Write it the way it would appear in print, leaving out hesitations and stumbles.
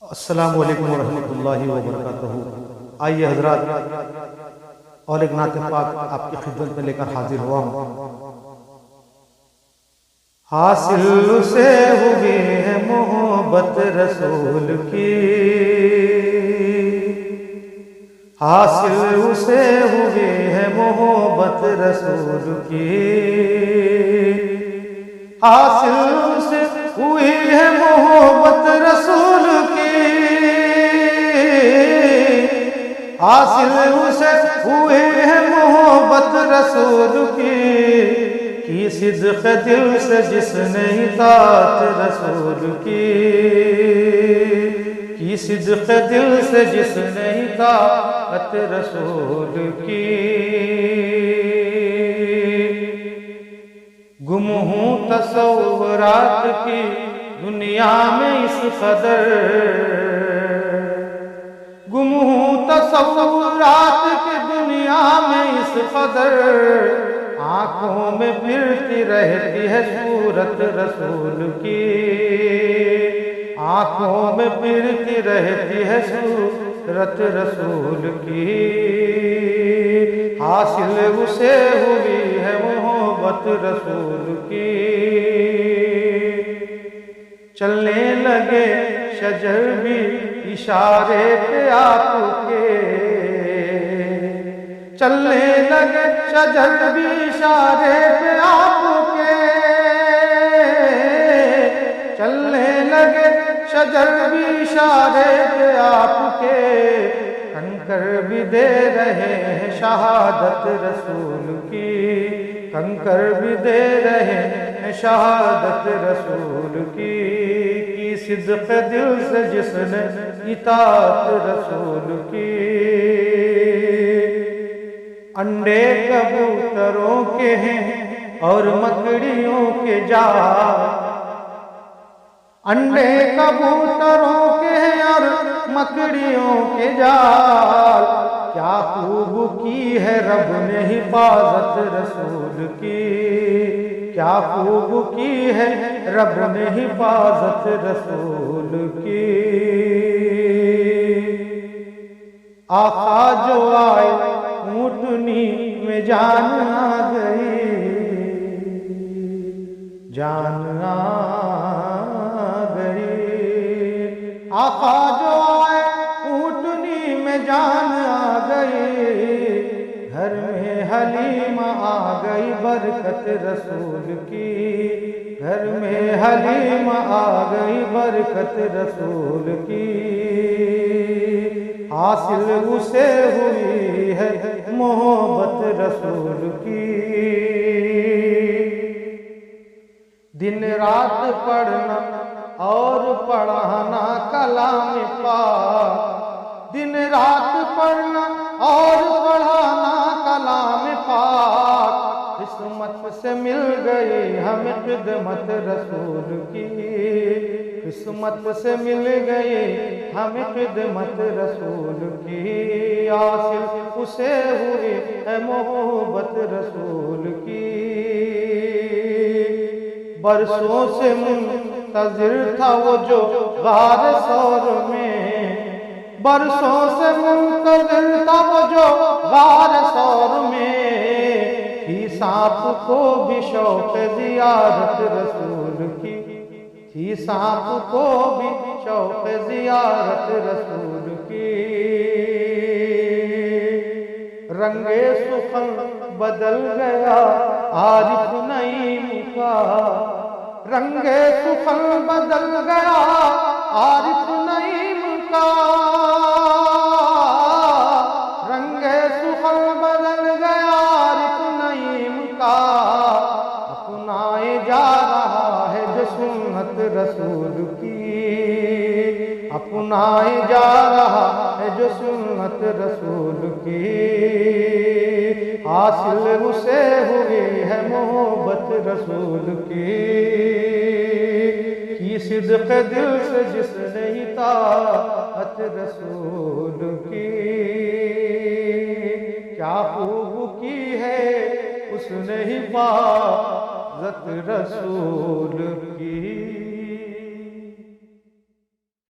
अस्सलामु अलैकुम वरहमतुल्लाहि वबरकातुहू। आइए हजरात, और एक नात पाक आपकी खिदमत में लेकर हाजिर हुआ हूँ। हासिल उसे हुई है मोहब्बत रसूल की, हासिल उसे हुई है मोहब्बत रसूल की, हासिल उसे हुई है मोहब्बत रसूल की, हासिल उसे हुई है मोहब्बत रसूल की सिद्क़ दिल से जिसने इताअत रसूल की सिद्क़ दिल से जिसने इताअत रसूल की। गुम हूँ तसव्वुरात की दुनिया में इस कदर, गुम हूँ तसव्वुरात की दुनिया में इस कदर, आँखों में फिरती रहती है सूरत रसूल की, आँखों में फिरती रहती है सूरत रसूल की। हासिल उसे हुई है मोहब्बत रसूल की। चलने लगे शजर भी इशारे पे आपके, चलने लगे शजर भी इशारे पे आपके, चलने लगे शजर भी इशारे पे आपके, कंकर भी दे रहे हैं शहादत रसूल की, कंकर भी दे रहे हैं शहादत रसूल की सिद्क़ दिल से जिसने इताअत रसूल की। अंडे कबूतरों के हैं और मकड़ियों के जाल, अंडे कबूतरों के हैं और मकड़ियों के जाल, क्या खूब की है रब ने हिफाजत रसूल की, क्या खूब की है रब ने हिफाजत रसूल की। आका जो आए ऊँटनी में जान आ गई, जान आ गई, आका जो आए ऊँटनी में जान आ गई, घर में हलीमा आ गई बरकत रसूल की, घर में हलीमा आ गई बरकत रसूल की। हासिल उसे हुई है मोहब्बत रसूल की। दिन रात पढ़ना और पढ़ाना कलाम पाक, दिन रात पढ़ना और पढ़ाना कलाम पाक, किस्मत से मिल गई हमें खिदमत रसूल की, किस्मत से मिल गई हमें खिदमत रसूल की। हासिल उसे हुई है मोहब्बत रसूल की। बरसों से मुंतज़िर था वो जो गार सौर में, बरसों से मुंतज़िर था वो जो गार सौर में, थी सांप को भी शौक़ ज़ियारत रसूल की, थी सांप को भी शौक़ ज़ियारत रसूल की। रंगे सुखन बदल गया आरिफ नईम का, रंगे सुखन बदल गया आरिफ नईम का, रंगे सुखन बदल गया आरिफ नईम का, अपनाए जा रहा है जो सुन्नत रसूल की, अपनाए जा रहा है जो सुन्नत रसूल की। हासिल उसे हुई है मोहब्बत रसूल की सिद्क़ दिल से जिसने इताअत रसूल की। क्या खूब की है उसने हिफाज़त रसूल की।